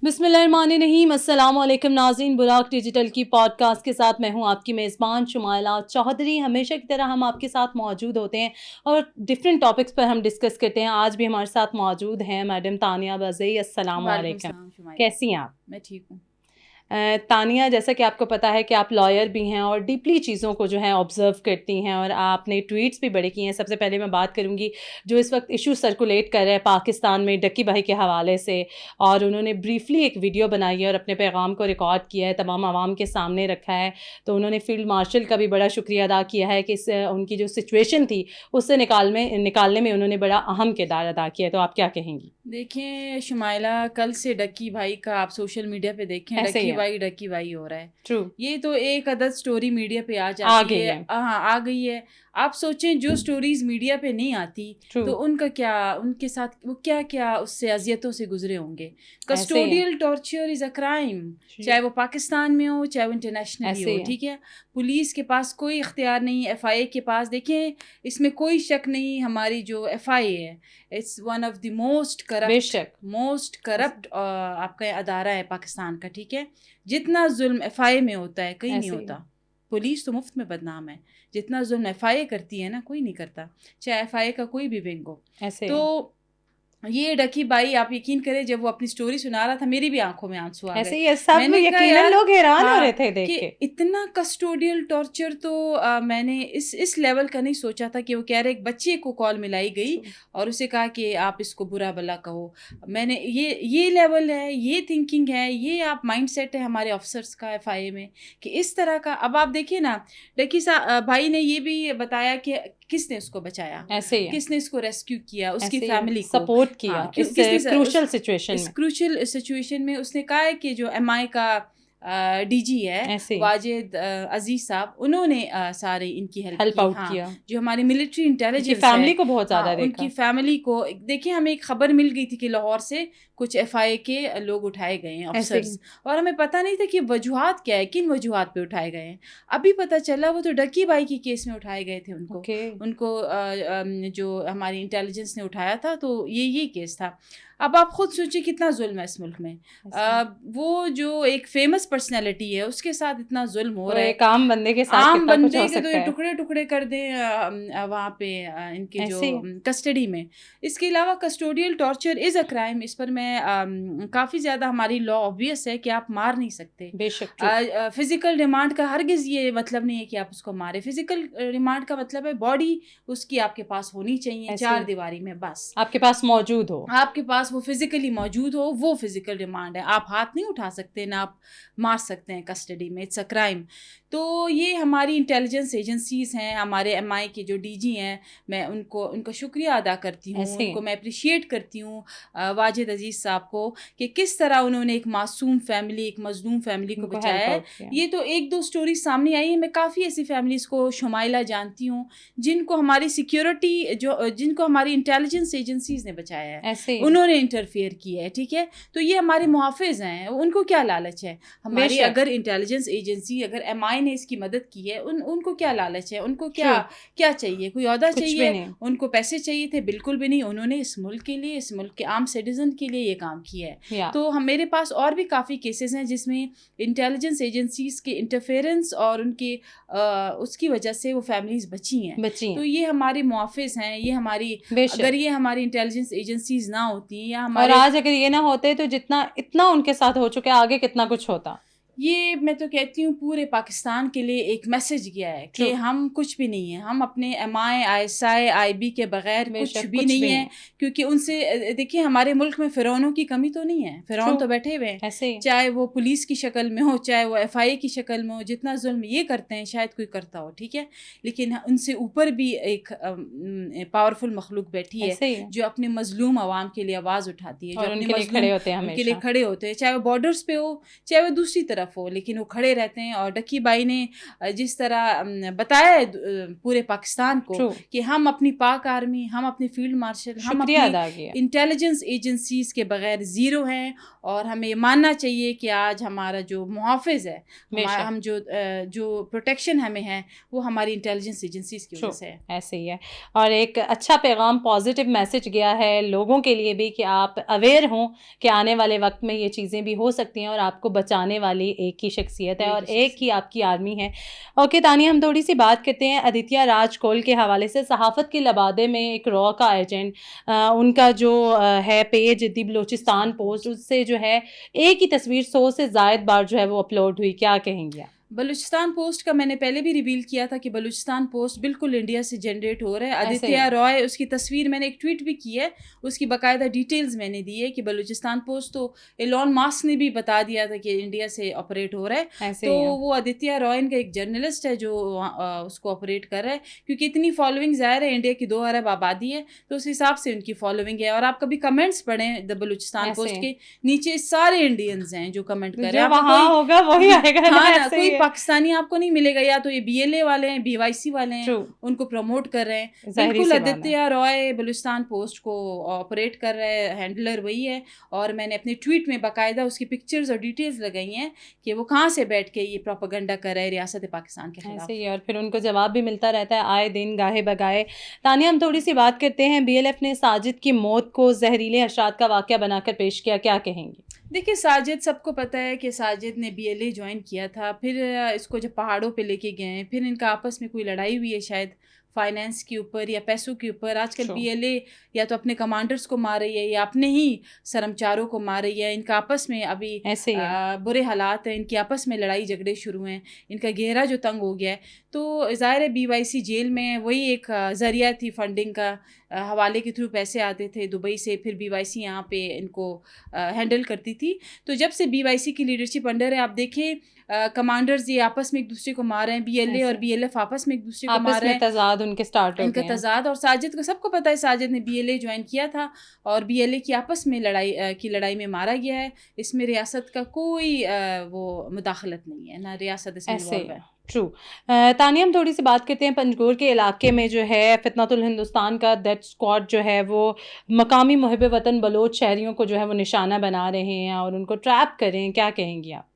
بسم اللہ الرحمن الرحیم. السلام علیکم ناظرین. براق ڈیجیٹل کی پوڈ کاسٹ کے ساتھ میں ہوں آپ کی میزبان شمائلہ چودھری. ہمیشہ کی طرح ہم آپ کے ساتھ موجود ہوتے ہیں اور ڈفرینٹ ٹاپکس پر ہم ڈسکس کرتے ہیں. آج بھی ہمارے ساتھ موجود ہیں میڈم تانیہ بزئی. السلام علیکم. کیسی ہیں آپ؟ میں ٹھیک ہوں. تانیہ, جیسا کہ آپ کو پتہ ہے کہ آپ لائر بھی ہیں اور ڈیپلی چیزوں کو جو ہے آبزرو کرتی ہیں اور آپ نے ٹویٹس بھی بڑے کیے ہیں. سب سے پہلے میں بات کروں گی جو اس وقت ایشو سرکولیٹ کر رہا ہے پاکستان میں ڈکی بھائی کے حوالے سے, اور انہوں نے بریفلی ایک ویڈیو بنائی ہے اور اپنے پیغام کو ریکارڈ کیا ہے, تمام عوام کے سامنے رکھا ہے. تو انہوں نے فیلڈ مارشل کا بھی بڑا شکریہ ادا کیا ہے کہ ان کی جو سچویشن تھی اس سے نکالنے میں انہوں نے بڑا اہم کردار ادا کیا ہے. تو آپ کیا کہیں گی؟ دیکھیں شمائلہ, کل سے ڈکی بھائی کا آپ سوشل میڈیا پہ دیکھیں ڈکی بھائی ہو رہا ہے. ٹرو. یہ تو ایک عدد سٹوری میڈیا پہ آ جاتی ہے. ہاں آ گئی ہے. آپ سوچیں جو سٹوریز میڈیا پہ نہیں آتی تو ان کا کیا, ان کے ساتھ وہ کیا اس سے اذیتوں سے گزرے ہوں گے. Custodial torture is a crime, چاہے وہ پاکستان میں ہو چاہے وہ انٹرنیشنلی ہو. ٹھیک ہے, پولیس کے پاس کوئی اختیار نہیں, ایف آئی اے کے پاس. دیکھیں اس میں کوئی شک نہیں, ہماری جو ایف آئی اے ہے it's one of the most corrupt آپ کا ادارہ ہے پاکستان کا. ٹھیک ہے, جتنا ظلم ایف آئی اے میں ہوتا ہے کہیں نہیں ہوتا. پولیس تو مفت میں بدنام ہے. جتنا ظلم ایف آئی اے کرتی ہے نا کوئی نہیں کرتا, چاہے ایف آئی اے کا کوئی بھی ونگ ہو. تو یہ ڈکی بھائی آپ یقین کریں جب وہ اپنی سٹوری سنا رہا تھا میری بھی آنکھوں میں آنسو آ گئے. میں نے کہا لوگ حیران ہو رہے تھے دیکھ کے, اتنا کسٹوڈیل ٹارچر تو میں نے اس لیول کا نہیں سوچا تھا. کہ وہ کہہ رہے ایک بچے کو کال ملائی گئی اور اسے کہا کہ آپ اس کو برا بلا کہو. میں نے یہ لیول ہے, یہ تھنکنگ ہے, یہ آپ مائنڈ سیٹ ہے ہمارے آفیسرس کا ایف آئی اے میں کہ اس طرح کا. اب آپ دیکھیے نا, ڈکی بھائی نے یہ بھی بتایا کہ کس نے اس کو بچایا, کس نے اس کو ریسکیو کیا, اس کی فیملی کو سپورٹ کیا کروشل سچویشن میں. اس نے کہا ہے کہ جو ایم آئی کا ڈی جی ہے واجد عزیز صاحب, انہوں نے سارے ان کی ہیلپ آؤٹ کیا. جو ہماری ملٹری انٹیلیجنس فیملی کو بہت زیادہ ان کی فیملی کو دیکھیں, ہمیں ایک خبر مل گئی تھی کہ لاہور سے کچھ ایف آئی اے کے لوگ اٹھائے گئے ہیں افسرز, اور ہمیں پتہ نہیں تھا کہ وجوہات کیا ہے, کن وجوہات پہ اٹھائے گئے ہیں. ابھی پتہ چلا وہ تو ڈکی بھائی کی کیس میں اٹھائے گئے تھے. ان کو جو ہماری انٹیلیجنس نے اٹھایا تھا تو یہ کیس تھا. اب آپ خود سوچیں کتنا ظلم ہے اس ملک میں. وہ جو ایک فیمس پرسنالٹی ہے اس کے ساتھ اتنا ظلم ہو رہا ہے. ایک عام بندے کے ساتھ عام بندے کے تو ٹکڑے ٹکڑے کر دیں وہاں پہ ان کے جو کسٹڈی میں. اس کے علاوہ custodial torture is a crime. اس پر میں کافی زیادہ ہماری لا آبویس ہے کہ آپ مار نہیں سکتے. بے شک. فزیکل ریمانڈ کا ہرگز یہ مطلب نہیں ہے کہ آپ اس کو مارے. فزیکل ریمانڈ کا مطلب ہے باڈی اس کی آپ کے پاس ہونی چاہیے چار دیواری میں, بس آپ کے پاس موجود ہو, آپ کے پاس وہ فزیکلی موجود ہو, وہ فزیکل ریمانڈ ہے. آپ ہاتھ نہیں اٹھا سکتے نہ آپ مار سکتے ہیں کسٹڈی میں. It's a crime. تو یہ ہماری انٹیلیجنس ایجنسیز ہیں, ہمارے ایم آئی کے جو ڈی جی ہیں, میں ان کا شکریہ ادا کرتی ہوں. ان کو میں اپریشیٹ کرتی ہوں واجد عزیز صاحب کو کہ کس طرح انہوں نے ایک معصوم فیملی, ایک مظلوم فیملی کو بچایا ہے. یہ تو ایک دو سٹوری سامنے آئی ہے. میں کافی ایسی فیملیز کو شمائلہ جانتی ہوں جن کو ہماری سیکیورٹی جن کو ہماری انٹیلیجنس ایجنسیز نے بچایا ہے, انہوں نے انٹرفیئر کیا ہے. ٹھیک ہے, تو یہ ہمارے محافظ ہیں. ان کو کیا لالچ ہے ہماری, اگر انٹیلیجنس ایجنسی اگر ایم آئی نے اس کی مدد کی ہے, ان کو کیا لالچ ہے, ان کو کیا چاہیے, کوئی عہدہ چاہیے, ان کو پیسے چاہیے تھے؟ بالکل بھی نہیں. انہوں نے اس ملک کے لیے, اس ملک کے عام سٹیزن کے لیے یہ کام کیا ہے. تو میرے پاس اور بھی کافی کیسز ہیں جس میں انٹیلیجنس ایجنسیز کے انٹرفیئرنس اور ان کے اس کی وجہ سے وہ فیملیز بچی ہیں. تو یہ ہمارے محافظ ہیں, یہ ہماری, اگر یہ ہماری انٹیلیجنس ایجنسیز نہ ہوتی یا ہمارے, اور آج اگر یہ نہ ہوتے تو جتنا اتنا ان کے ساتھ ہو چکے آگے کتنا کچھ ہوتا. یہ میں تو کہتی ہوں پورے پاکستان کے لیے ایک میسج گیا ہے کہ ہم کچھ بھی نہیں ہیں. ہم اپنے M I, I S I, I B کے بغیر کچھ بھی نہیں ہیں. کیونکہ ان سے دیکھیے ہمارے ملک میں فرعونوں کی کمی تو نہیں ہے. فرعون تو بیٹھے ہوئے ہیں, چاہے وہ پولیس کی شکل میں ہو, چاہے وہ ایف آئی اے کی شکل میں ہو. جتنا ظلم یہ کرتے ہیں شاید کوئی کرتا ہو, ٹھیک ہے, لیکن ان سے اوپر بھی ایک پاورفل مخلوق بیٹھی ہے جو اپنے مظلوم عوام کے لیے آواز اٹھاتی ہے, جو اپنے مظلوم کے لیے کھڑے ہوتے ہیں, چاہے وہ بارڈرز پہ ہو چاہے وہ دوسری طرف طرف ہو, لیکن وہ کھڑے رہتے ہیں. اور ڈکی بھائی نے جس طرح بتایا ہے پورے پاکستان کو کہ ہم اپنی پاک آرمی, ہم اپنی فیلڈ مارشل, ہم اپنی انٹیلیجنس ایجنسیز کے بغیر زیرو ہیں, اور ہمیں یہ ماننا چاہیے کہ آج ہمارا جو محافظ ہے, ہم جو پروٹیکشن ہمیں ہے وہ ہماری انٹیلیجنس ایجنسیز کی وجہ سے ہے. ایسے ہی ہے. اور ایک اچھا پیغام, پازیٹیو میسج گیا ہے لوگوں کے لیے بھی کہ آپ اویئر ہوں کہ آنے والے وقت میں یہ چیزیں بھی ہو سکتی ہیں, اور آپ کو بچانے والی ایک ہی شخصیت ہے اور ایک ہی آپ کی آرمی ہے. اوکے تانیہ, ہم تھوڑی سی بات کرتے ہیں آدتیہ راج کول کے حوالے سے. صحافت کے لبادے میں ایک را کا ایجنٹ, ان کا جو ہے پیج دی بلوچستان پوسٹ, اس سے جو ہے ایک ہی تصویر 100 سے زائد بار جو ہے وہ اپلوڈ ہوئی, کیا کہیں گے آپ؟ بلوچستان پوسٹ کا میں نے پہلے بھی ریویل کیا تھا کہ بلوچستان پوسٹ بالکل انڈیا سے جنریٹ ہو رہا ہے. آدتیہ رائے, اس کی تصویر میں نے ایک ٹویٹ بھی کی ہے, اس کی باقاعدہ ڈیٹیلز میں نے دی ہے کہ بلوچستان پوسٹ تو ایلون ماسک نے بھی بتا دیا تھا کہ انڈیا سے آپریٹ ہو رہا ہے. تو وہ آدتیہ رائے کا ایک جرنلسٹ ہے جو اس کو آپریٹ کر رہا ہے, کیونکہ اتنی فالوئنگ ظاہر ہے, انڈیا کی 2 ارب آبادی ہے, تو اس حساب سے ان کی فالوئنگ ہے. اور آپ کبھی کمنٹس پڑھیں دا بلوچستان پوسٹ کے نیچے, سارے انڈینز ہیں جو کمنٹ کر رہے ہیں. کوئی پاکستانی آپ کو نہیں ملے گا, یا تو یہ بی ایل اے والے ہیں, بی وائی سی والے ہیں, ان کو پروموٹ کر رہے ہیں. بالکل آدتیہ رائے بلوچستان پوسٹ کو آپریٹ کر رہے ہیں, ہینڈلر وہی ہے. اور میں نے اپنے ٹویٹ میں باقاعدہ اس کی پکچرز اور ڈیٹیلز لگائی ہیں کہ وہ کہاں سے بیٹھ کے یہ پروپیگنڈا کر رہے ہیں ریاست پاکستان کے خلاف. اور پھر ان کو جواب بھی ملتا رہتا ہے آئے دن, گاہے بگائے. تانیہ, ہم تھوڑی سی بات کرتے ہیں, بی ایل ایف نے ساجد کی موت کو زہریلے اشارات کا واقعہ بنا کر پیش کیا, کیا کہیں گے؟ دیکھیے, ساجد, سب کو پتہ ہے کہ ساجد نے بی ایل اے جوائن کیا تھا, پھر اس کو جب پہاڑوں پہ لے کے گئے, پھر ان کا آپس میں کوئی لڑائی ہوئی ہے شاید فائنینس کے اوپر یا پیسوں کے اوپر. آج کل بی ایل اے یا تو اپنے کمانڈرز کو مار رہی ہے یا اپنے ہی سرمچاروں کو مار رہی ہے. ان کا آپس میں ابھی برے حالات ہیں, ان کی آپس میں لڑائی جھگڑے شروع ہیں, ان کا گہرا جو تنگ ہو گیا ہے. تو ظاہر ہے بی وائی سی جیل میں وہی ایک ذریعہ تھی فنڈنگ کا, حوالے کے تھرو پیسے آتے تھے دبئی سے, پھر بی وائی سی یہاں پہ ان کو ہینڈل کرتی تھی. تو جب سے بی وائی سی کی لیڈرشپ انڈر ہے, آپ دیکھیں کمانڈرز یہ آپس میں ایک دوسرے کو مار رہے ہیں, بی ایل اے اور بی ایل ایف آپس میں ایک دوسرے کو مار رہے ہیں, تضاد ان کے سٹارٹ ہو گئے, ان کا تضاد. اور ساجد کو سب کو پتہ ہے, ساجد نے بی ایل اے جوائن کیا تھا اور بی ایل اے کی آپس میں لڑائی میں مارا گیا ہے. اس میں ریاست کا کوئی وہ مداخلت نہیں ہے, نہ ریاست اس میں انوالو ہے. ٹرو. تانیہ, ہم تھوڑی سی بات کرتے ہیں پنجگور کے علاقے میں جو ہے فتنۃ الہندوستان کا ڈیتھ اسکواڈ جو ہے وہ مقامی محب وطن بلوچ شہریوں کو جو ہے وہ نشانہ بنا رہے ہیں اور ان کو ٹریپ کر رہے ہیں, کیا کہیں گی آپ؟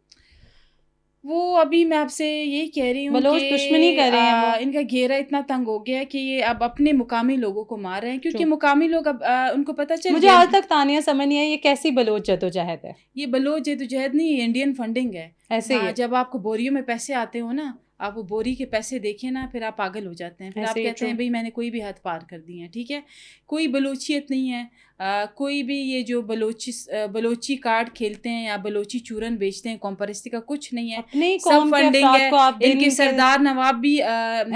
وہ ابھی میں آپ سے یہی کہہ رہی ہوں بلوچ دشمنی کر رہے ہیں, ان کا گھیرا اتنا تنگ ہو گیا ہے کہ یہ اب اپنے مقامی لوگوں کو مار رہے ہیں, کیونکہ مقامی لوگ اب ان کو پتہ چل گیا. مجھے آج تک تانیہ سمجھ نہیں ہے یہ کیسی بلوچ جدوجہد ہے. یہ بلوچ جدوجہد نہیں, یہ انڈین فنڈنگ ہے. ایسے ہی جب آپ کو بوریوں میں پیسے آتے ہو نا, آپ وہ بوری کے پیسے دیکھیں نا, پھر آپ پاگل ہو جاتے ہیں. پھر آپ کہتے ہیں بھئی میں نے کوئی بھی حد پار کر دی ہے. ٹھیک ہے, کوئی بلوچیت نہیں ہے, کوئی بھی یہ جو بلوچی کارڈ کھیلتے ہیں یا بلوچی چورن بیچتے ہیں, قوم پرستی کا کچھ نہیں ہے. سب فنڈنگ ہے. ان کے سردار نواب بھی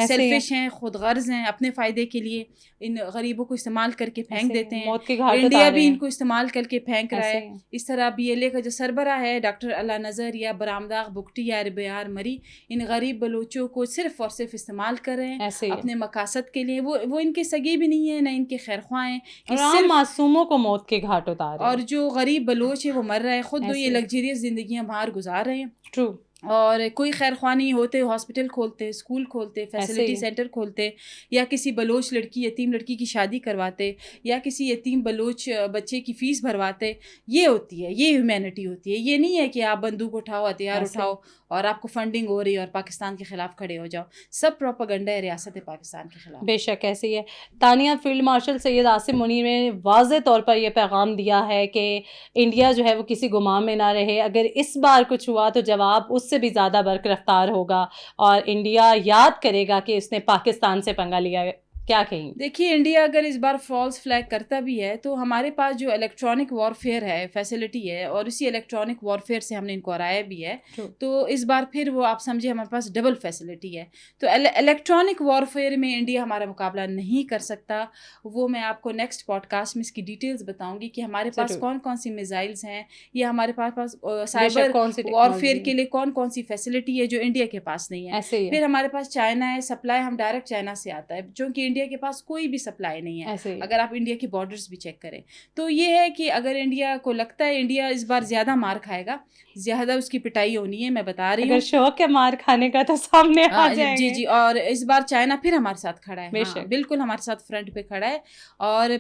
سیلفش ہیں, خود غرض ہیں, اپنے فائدے کے لیے ان غریبوں کو استعمال کر کے پھینک دیتے ہیں. انڈیا بھی ان کو استعمال کر کے پھینک رہا ہے. اس طرح بی ایل اے کا جو سربراہ ہے ڈاکٹر اللہ نظر یا برامداغ بگٹی یا ربیار مری, ان غریب بلوچوں کو صرف اور صرف استعمال کر رہے ہیں اپنے مقاصد کے لیے. وہ ان کے سگے بھی نہیں ہیں, نہ ان کے خیر خواہ ہیں, صرف معصوموں کو موت کے گھاٹ اتار رہے ہیں. اور جو غریب بلوچ ہے وہ مر رہا ہے, خود وہ یہ لگژریس زندگیاں باہر گزار رہے ہیں. ٹرو. اور کوئی خیر خواہ نہیں ہوتے, ہاسپٹل کھولتے, اسکول کھولتے, فیسلٹی سینٹر کھولتے, یا کسی بلوچ لڑکی یتیم لڑکی کی شادی کرواتے, یا کسی یتیم بلوچ بچے کی فیس بھرواتے. یہ ہوتی ہے, یہ ہیومینٹی ہوتی ہے. یہ نہیں ہے کہ آپ بندوق اٹھاؤ, ہتھیار اٹھاؤ اور آپ کو فنڈنگ ہو رہی ہے اور پاکستان کے خلاف کھڑے ہو جاؤ. سب پروپیگنڈا ہے ریاست پاکستان کے خلاف. بے شک ایسے ہی ہے. تانیہ, فیلڈ مارشل سید عاصم منیر نے واضح طور پر یہ پیغام دیا ہے کہ انڈیا جو ہے وہ کسی گمان میں نہ رہے. اگر اس بار کچھ ہوا تو جواب اس سے بھی زیادہ برق رفتار ہوگا اور انڈیا یاد کرے گا کہ اس نے پاکستان سے پنگا لیا. کیا کہیں گے؟ دیکھیے, انڈیا اگر اس بار فالس فلیگ کرتا بھی ہے تو ہمارے پاس جو الیکٹرانک وارفیئر ہے, فیسلٹی ہے, اور اسی الیکٹرانک وارفیئر سے ہم نے ان کو ہرایا بھی ہے. تو اس بار پھر وہ آپ سمجھے ہمارے پاس ڈبل فیسلٹی ہے. تو الیکٹرانک وارفیئر میں انڈیا ہمارا مقابلہ نہیں کر سکتا. وہ میں آپ کو نیکسٹ پوڈ کاسٹ میں اس کی ڈیٹیلز بتاؤں گی کہ ہمارے پاس کون کون سی میزائلز ہیں, یا ہمارے پاس سائبر وارفیئر کے لیے کون کون سی فیسلٹی ہے جو انڈیا کے پاس نہیں ہے. پھر ہمارے پاس چائنا ہے, سپلائی ہم ڈائریکٹ چائنا سے آتا ہے, چونکہ انڈیا انڈیا کے پاس کوئی بھی سپلائی نہیں ہے ایسے اگر آپ انڈیا کی بارڈرز بھی چیک کریں. تو یہ ہے کہ اگر انڈیا کو لگتا ہے انڈیا اس بار زیادہ مار کھائے گا, زیادہ اس کی پٹائی ہونی ہے, میں بتا رہی ہوں, اگر شوق ہے مار کھانے کا تو سامنے آ جائیں جی گے. جی, اور اس بار چائنا پھر ہمارے ساتھ کھڑا ہے, بے ہاں شک. بالکل ہمارے ساتھ فرنٹ پہ کھڑا ہے. اور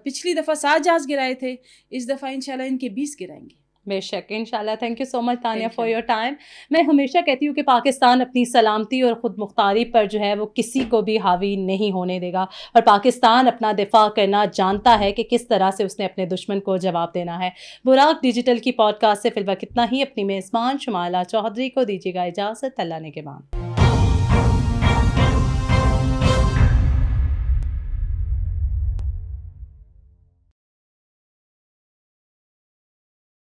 پچھلی دفعہ 7 جہاز گرائے تھے, اس دفعہ انشاءاللہ ان کے 20 گرائیں گے. بے شک انشاءاللہ. Thank you so much Tania Thank for you. Your time. میں ہمیشہ کہتی ہوں کہ پاکستان اپنی سلامتی اور خود مختاری پر جو ہے وہ کسی کو بھی حاوی نہیں ہونے دے گا, اور پاکستان اپنا دفاع کرنا جانتا ہے کہ کس طرح سے اس نے اپنے دشمن کو جواب دینا ہے. براق ڈیجیٹل کی پوڈ کاسٹ سے فی الوقت اتنا ہی. اپنی میزبان شمالہ چودھری کو دیجیے گا اجازت. اللہ نے کے بعد.